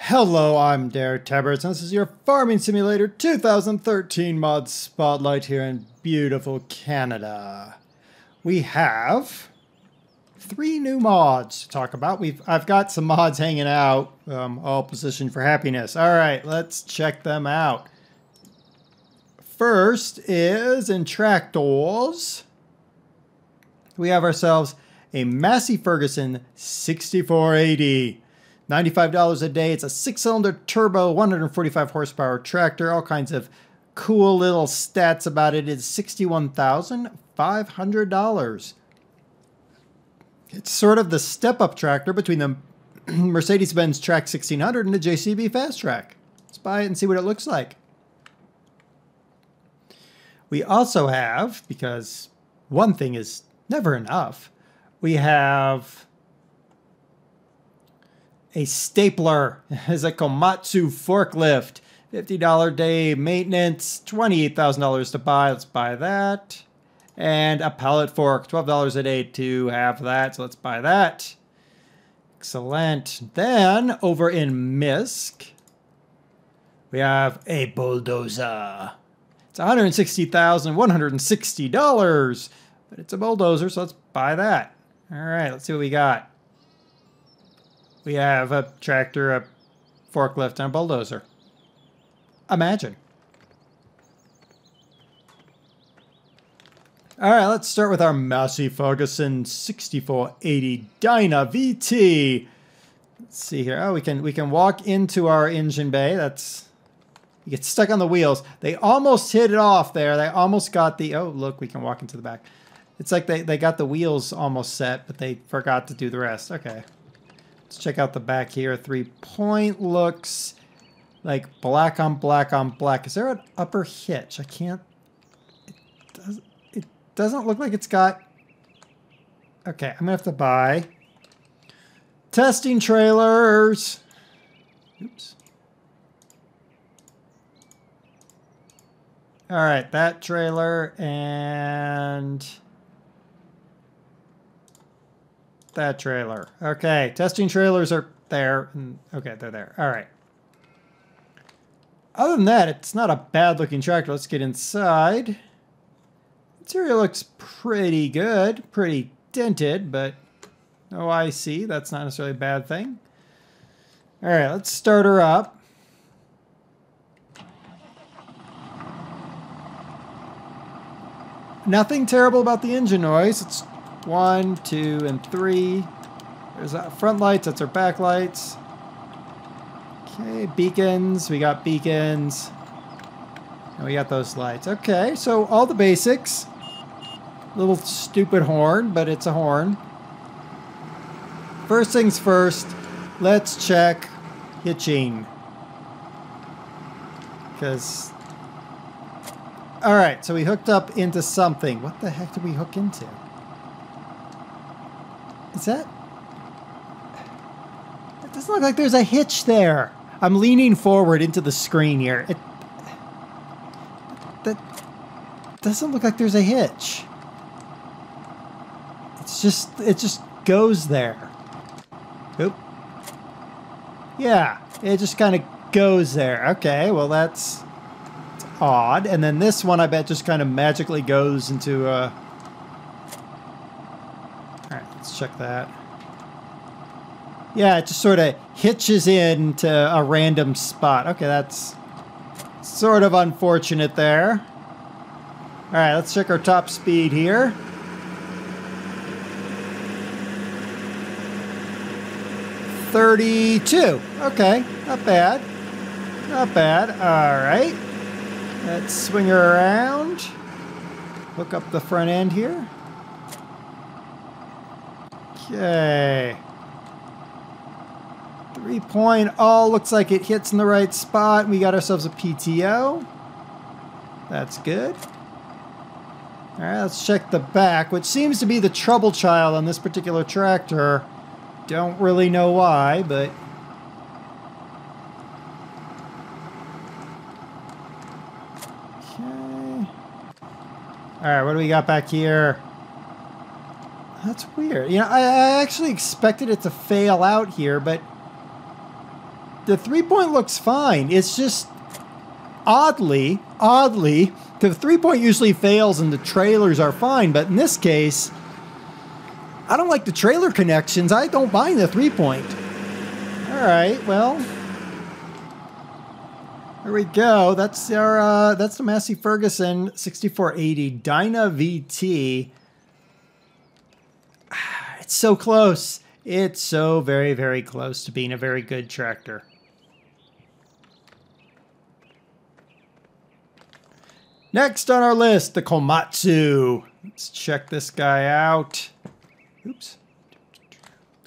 Hello, I'm DerTebbers, and this is your Farming Simulator 2013 mod spotlight here in beautiful Canada. We have 3 new mods to talk about. I've got some mods hanging out, all positioned for happiness. All right, let's check them out. First is in tractors. We have ourselves a Massey Ferguson 6480. $95 a day. It's a 6-cylinder turbo, 145 horsepower tractor. All kinds of cool little stats about it. It's $61,500. It's sort of the step-up tractor between the Mercedes-Benz Track 1600 and the JCB Fast Track. Let's buy it and see what it looks like. We also have, because one thing is never enough, we have a stapler. It's a Katsu forklift. $50 day maintenance, $28,000 to buy. Let's buy that. And a pallet fork, $12 a day to have that. So let's buy that. Excellent. Then over in Misk, we have a Bulldozer. It's $160,160, but it's a bulldozer, so let's buy that. All right, let's see what we got. We have a tractor, a forklift, and a bulldozer. Imagine. All right, let's start with our Massey Ferguson 6480 Dyna VT. Let's see here. Oh, we can walk into our engine bay. You get stuck on the wheels. They almost hit it off there. They almost got the, oh, look, we can walk into the back. It's like they got the wheels almost set, but they forgot to do the rest. Okay. Let's check out the back here. 3-point looks like black on black on black. Is there an upper hitch? I can't. It doesn't look like it's got. Okay, I'm gonna have to buy testing trailers. Oops. All right, that trailer and that trailer. Okay, testing trailers are there. Okay, they're there. All right. Other than that, it's not a bad looking tractor. Let's get inside. Interior looks pretty good. Pretty dented, but no IC. That's not necessarily a bad thing. All right, let's start her up. Nothing terrible about the engine noise. It's 1, 2, and 3. There's our front lights. That's our back lights. Okay, beacons. We got beacons. And we got those lights. Okay, so all the basics. Little stupid horn, but it's a horn. First things first, let's check hitching. Because... all right, so we hooked up into something. What the heck did we hook into? Is that? It doesn't look like there's a hitch there. I'm leaning forward into the screen here. That doesn't look like there's a hitch. It just goes there. Oop. Yeah, it just kind of goes there. Okay, well that's odd. And then this one I bet just kind of magically goes into a... Alright, let's check that. Yeah, it just sort of hitches into a random spot. Okay, that's sort of unfortunate there. Alright, let's check our top speed here. .32. Okay, not bad. Not bad. Alright. Let's swing her around. Hook up the front end here. Okay. 3-point. Oh, looks like it hits in the right spot. We got ourselves a PTO. That's good. All right, let's check the back, which seems to be the trouble child on this particular tractor. Don't really know why, but... okay. All right, what do we got back here? That's weird. You know, I actually expected it to fail out here, but the 3-point looks fine. It's just oddly, the 3-point usually fails and the trailers are fine, but in this case, I don't like the trailer connections. I don't mind the 3-point. All right, well, there we go. That's our that's the Massey Ferguson 6480 Dyna VT. It's so close. It's so very, very close to being a very good tractor. Next on our list, the Komatsu. Let's check this guy out. Oops.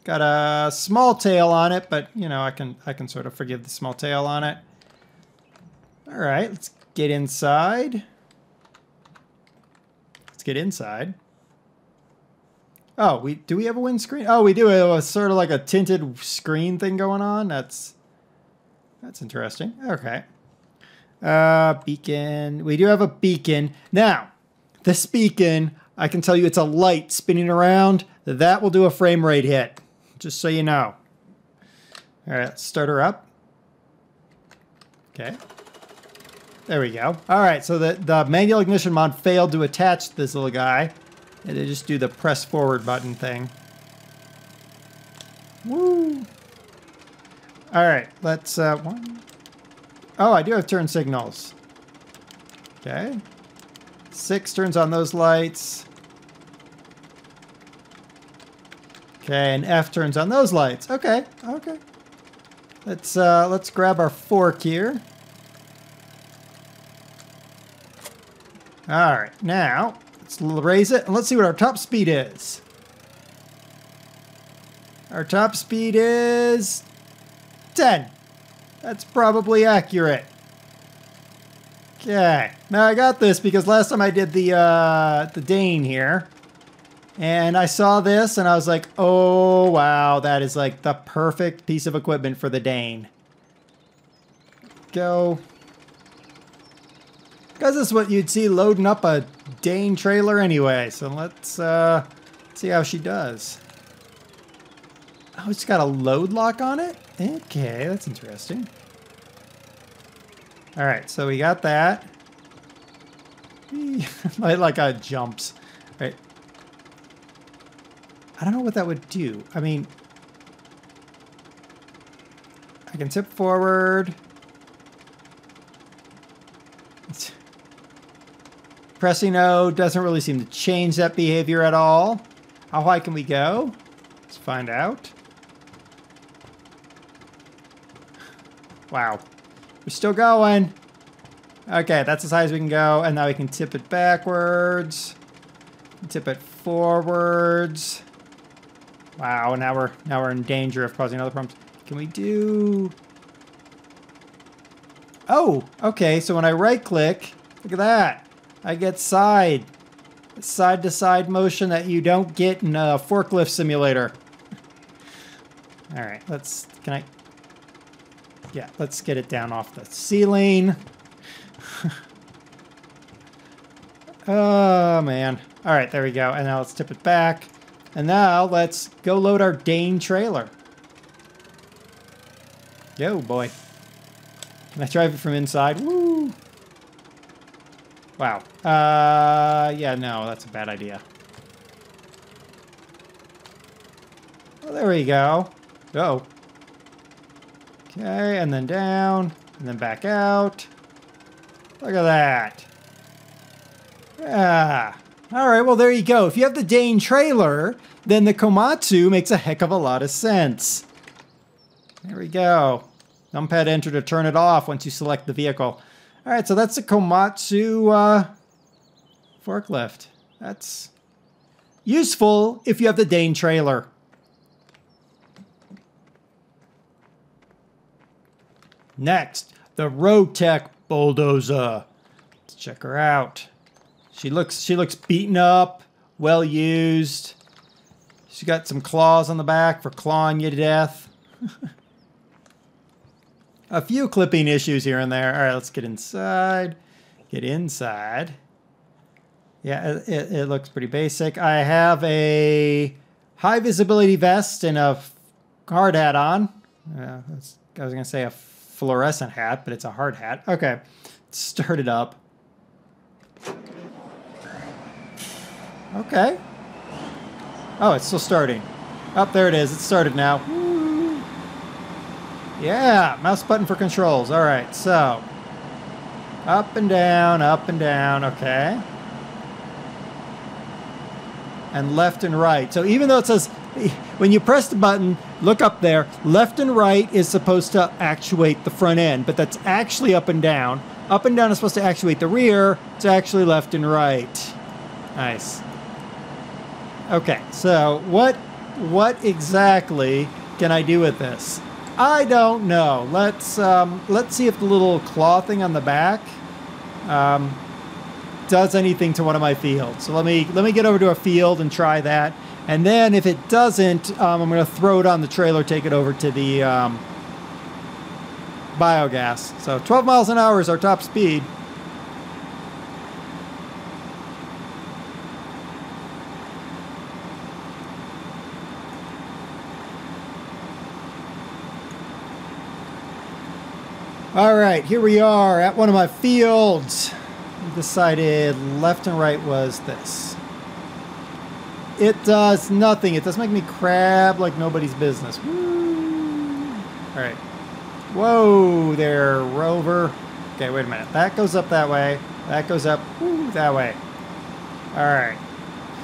Got a small tail on it, but you know, I can sort of forgive the small tail on it. All right, let's get inside. Let's get inside. Oh, do we have a windscreen? Oh, we do. It was sort of like a tinted screen thing going on. That's interesting. Okay. Beacon. We do have a beacon. Now, this beacon, I can tell you it's a light spinning around. That will do a frame rate hit, just so you know. All right, let's start her up. Okay. There we go. All right, so the manual ignition mod failed to attach this little guy. And they just do the press forward button thing. Woo! All right, let's, one. Oh, I do have turn signals. Okay. 6 turns on those lights. Okay, and F turns on those lights. Okay, okay. Let's grab our fork here. All right, now let's raise it and let's see what our top speed is. Our top speed is 10. That's probably accurate. Okay, now I got this because last time I did the Dane here, and I saw this and I was like, oh wow, that is like the perfect piece of equipment for the Dane. Go. Because this is what you'd see loading up a Dane trailer anyway. So let's see how she does. Oh, it's got a load lock on it? Okay, that's interesting. All right, so we got that. like jumps. All right. I don't know what that would do. I mean, I can tip forward. Pressing O doesn't really seem to change that behavior at all. How high can we go? Let's find out. Wow. We're still going. Okay, that's as high as we can go. And now we can tip it backwards. Tip it forwards. Wow, now we're in danger of causing other problems. Can we do... Oh, okay, so when I right click, look at that. I get side-to-side motion that you don't get in a forklift simulator. All right, let's get it down off the ceiling. Oh, man. All right, there we go. And now let's tip it back. And now let's go load our Dane trailer. Yo, boy. Can I drive it from inside? Woo! Wow. Yeah, no, that's a bad idea. Well, there we go. Oh. Okay, and then down, and then back out. Look at that. Yeah. All right, well, there you go. If you have the Dane trailer, then the Komatsu makes a heck of a lot of sense. There we go. Numpad enter to turn it off once you select the vehicle. All right, so that's the Komatsu forklift. That's useful if you have the Dane trailer. Next, the RoadTech Bulldozer. Let's check her out. She looks beaten up, well used. She's got some claws on the back for clawing you to death. A few clipping issues here and there. All right, let's get inside. Get inside. Yeah, it looks pretty basic. I have a high visibility vest and a hard hat on. I was going to say a fluorescent hat, but it's a hard hat. Okay, start it up. Okay. Oh, it's still starting. Oh, there it is. It started now. Woo. Yeah, mouse button for controls. All right, so up and down, okay. And left and right. So even though it says, when you press the button, look up there, left and right is supposed to actuate the front end, but that's actually up and down. Up and down is supposed to actuate the rear. It's actually left and right. Nice. Okay, so what exactly can I do with this? I don't know. Let's see if the little claw thing on the back does anything to one of my fields. So let me get over to a field and try that. And then if it doesn't, I'm going to throw it on the trailer, take it over to the biogas. So 12 miles an hour is our top speed. All right, here we are at one of my fields. We decided left and right was this. It does nothing. It does make me crab like nobody's business. Woo. All right. Whoa there, Rover. Okay, wait a minute. That goes up that way. That goes up that way. All right.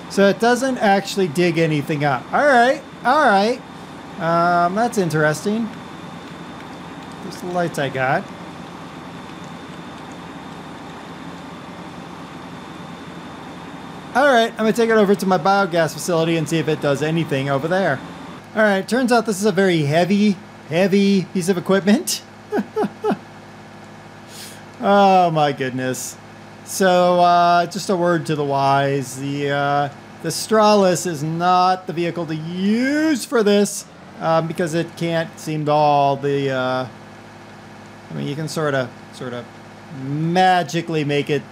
So it doesn't actually dig anything up. All right. All right. That's interesting. There's the lights I got. All right, I'm gonna take it over to my biogas facility and see if it does anything over there. All right, turns out this is a very heavy piece of equipment. Oh my goodness. So just a word to the wise, the Stralis is not the vehicle to use for this because it can't seem to all the, I mean, you can sort of magically make it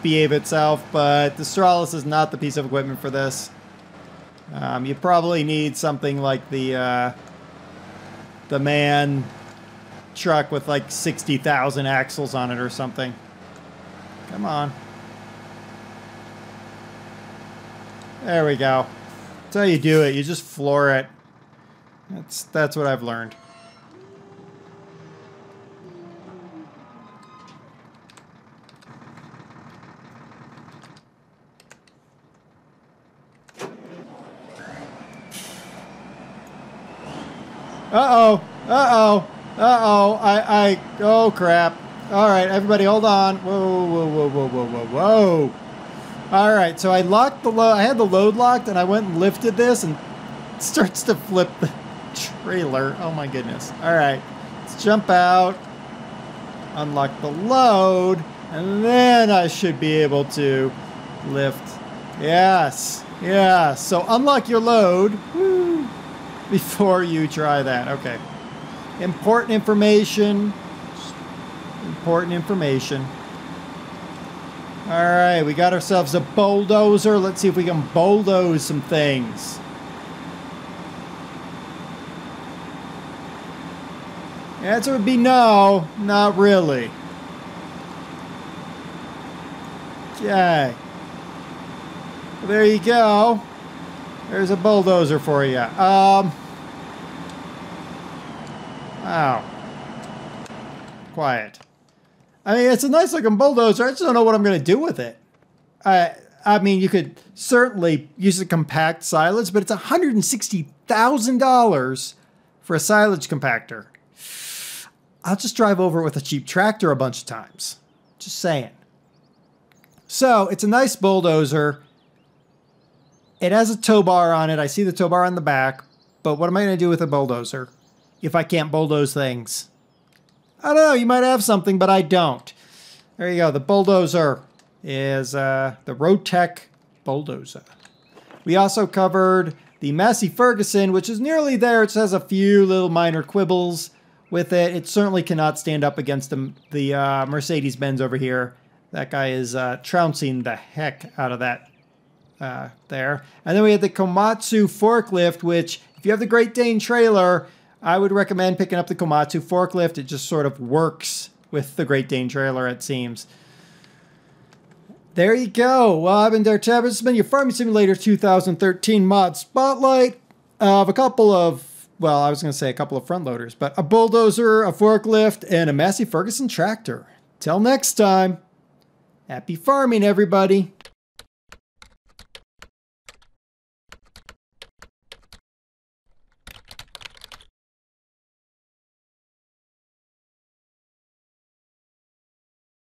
behave itself, but the Stralis is not the piece of equipment for this. You probably need something like the MAN truck with like 60,000 axles on it or something. Come on. There we go. That's how you do it. You just floor it. That's what I've learned. Uh-oh. Uh-oh. Uh-oh. Oh, crap. All right, everybody, hold on. Whoa, whoa, whoa, whoa, whoa, whoa, whoa. All right, so I locked the load. I had the load locked, and I went and lifted this, and it starts to flip the trailer. Oh, my goodness. All right, let's jump out, unlock the load, and then I should be able to lift. Yes. Yeah, so unlock your load. Woo. Before you try that. Okay. Important information. Important information. All right, we got ourselves a bulldozer. Let's see if we can bulldoze some things. The answer would be no, not really. Okay. Well, there you go. There's a bulldozer for you. Wow. Quiet. I mean, it's a nice looking bulldozer. I just don't know what I'm going to do with it. I mean, you could certainly use a compact silage, but it's $160,000 for a silage compactor. I'll just drive over it with a cheap tractor a bunch of times. Just saying. So, it's a nice bulldozer. It has a tow bar on it. I see the tow bar on the back. But what am I going to do with a bulldozer if I can't bulldoze things? I don't know. You might have something, but I don't. There you go. The bulldozer is the RoadTech bulldozer. We also covered the Massey Ferguson, which is nearly there. It just has a few little minor quibbles with it. It certainly cannot stand up against the Mercedes-Benz over here. That guy is trouncing the heck out of that there. And then we had the Komatsu forklift, which, if you have the Great Dane trailer, I would recommend picking up the Komatsu forklift. It just sort of works with the Great Dane trailer, it seems. There you go. Well, I've been DerTebbers. This has been your Farming Simulator 2013 mod spotlight of a couple of, well, I was going to say a couple of front loaders, but a bulldozer, a forklift, and a Massey Ferguson tractor. Till next time, happy farming, everybody.